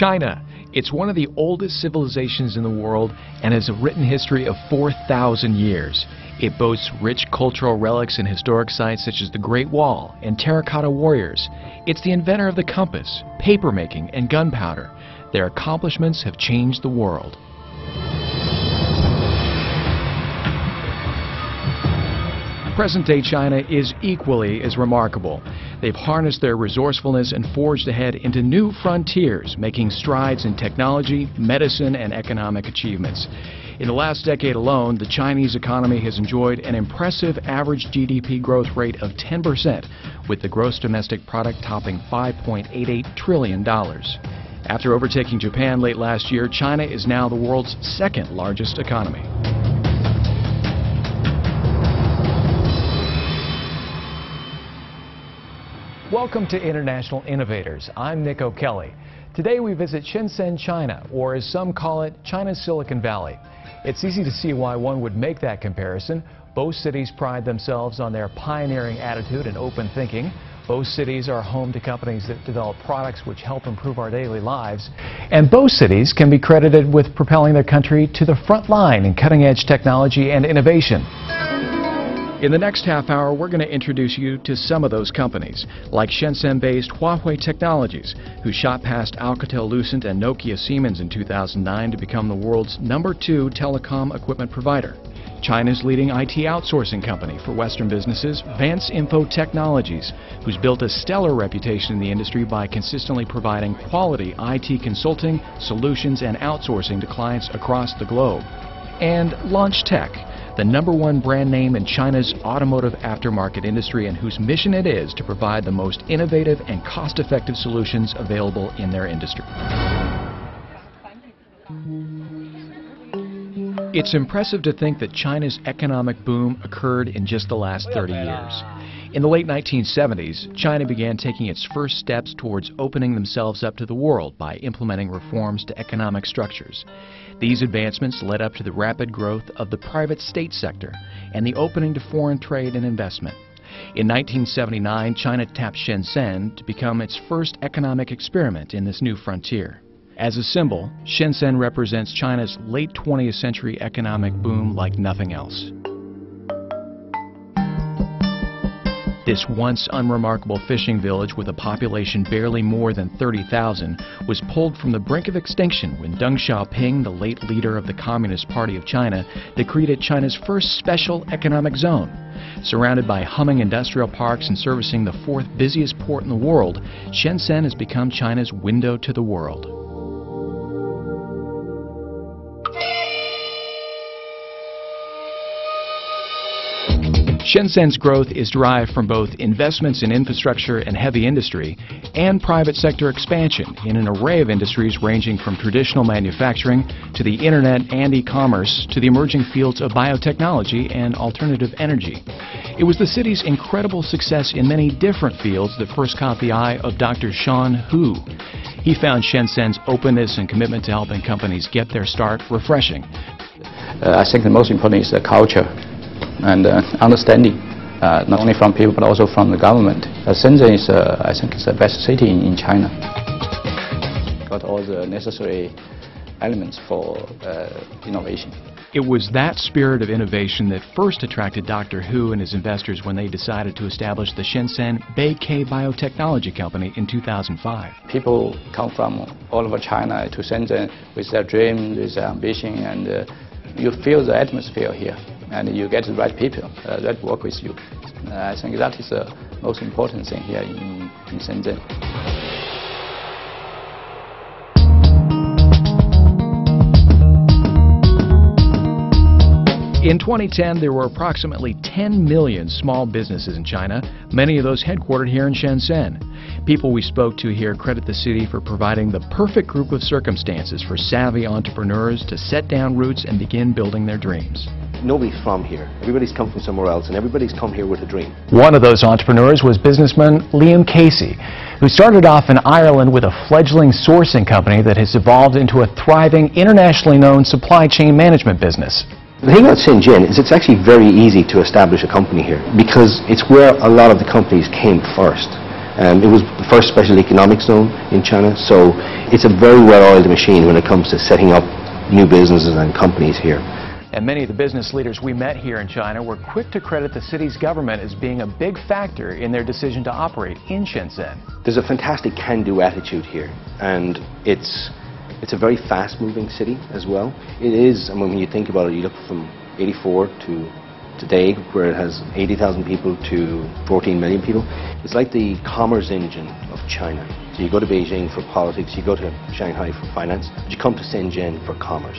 China. It's one of the oldest civilizations in the world and has a written history of 4,000 years. It boasts rich cultural relics and historic sites such as the Great Wall and terracotta warriors. It's the inventor of the compass, papermaking, and gunpowder. Their accomplishments have changed the world. Present-day China is equally as remarkable. They've harnessed their resourcefulness and forged ahead into new frontiers, making strides in technology, medicine, and economic achievements. In the last decade alone, the Chinese economy has enjoyed an impressive average GDP growth rate of 10%, with the gross domestic product topping $5.88 trillion. After overtaking Japan late last year, China is now the world's second largest economy. Welcome to International Innovators. I'm Nick O'Kelly. Today we visit Shenzhen, China, or as some call it, China's Silicon Valley. It's easy to see why one would make that comparison. Both cities pride themselves on their pioneering attitude and open thinking. Both cities are home to companies that develop products which help improve our daily lives. And both cities can be credited with propelling their country to the front line in cutting-edge technology and innovation. In the next half hour, we're going to introduce you to some of those companies, like Shenzhen-based Huawei Technologies, who shot past Alcatel-Lucent and Nokia Siemens in 2009 to become the world's #2 telecom equipment provider. China's leading IT outsourcing company for Western businesses, Vance Info Technologies, who's built a stellar reputation in the industry by consistently providing quality IT consulting, solutions, and outsourcing to clients across the globe. And Launch Tech, the #1 brand name in China's automotive aftermarket industry and whose mission it is to provide the most innovative and cost-effective solutions available in their industry. It's impressive to think that China's economic boom occurred in just the last 30 years. In the late 1970s, China began taking its first steps towards opening themselves up to the world by implementing reforms to economic structures. These advancements led up to the rapid growth of the private state sector and the opening to foreign trade and investment. In 1979, China tapped Shenzhen to become its first economic experiment in this new frontier. As a symbol, Shenzhen represents China's late 20th century economic boom like nothing else. This once unremarkable fishing village with a population barely more than 30,000 was pulled from the brink of extinction when Deng Xiaoping, the late leader of the Communist Party of China, decreed China's first special economic zone. Surrounded by humming industrial parks and servicing the 4th busiest port in the world, Shenzhen has become China's window to the world. Shenzhen's growth is derived from both investments in infrastructure and heavy industry and private sector expansion in an array of industries ranging from traditional manufacturing to the internet and e-commerce to the emerging fields of biotechnology and alternative energy. It was the city's incredible success in many different fields that first caught the eye of Dr. Sean Hu. He found Shenzhen's openness and commitment to helping companies get their start refreshing. I think the most important is the culture and understanding, not only from people but also from the government. Shenzhen is, I think, is the best city in China. Got all the necessary elements for innovation. It was that spirit of innovation that first attracted Dr. Hu and his investors when they decided to establish the Shenzhen Beike Biotechnology Company in 2005. People come from all over China to Shenzhen with their dreams, with their ambition, and you feel the atmosphere here, and you get the right people that work with you. I think that is the most important thing here in Shenzhen. In 2010, there were approximately 10 million small businesses in China, many of those headquartered here in Shenzhen. People we spoke to here credit the city for providing the perfect group of circumstances for savvy entrepreneurs to set down roots and begin building their dreams. Nobody's from here. Everybody's come from somewhere else, and everybody's come here with a dream. One of those entrepreneurs was businessman Liam Casey, who started off in Ireland with a fledgling sourcing company that has evolved into a thriving, internationally known supply chain management business. The thing about Shenzhen is it's actually very easy to establish a company here because it's where a lot of the companies came first. It was the first special economic zone in China, so it's a very well-oiled machine when it comes to setting up new businesses and companies here. And many of the business leaders we met here in China were quick to credit the city's government as being a big factor in their decision to operate in Shenzhen. There's a fantastic can-do attitude here, and it's a very fast-moving city as well. It is, and when you think about it, you look from 84 to today, where it has 80,000 people to 14 million people. It's like the commerce engine of China. So you go to Beijing for politics, you go to Shanghai for finance, but you come to Shenzhen for commerce.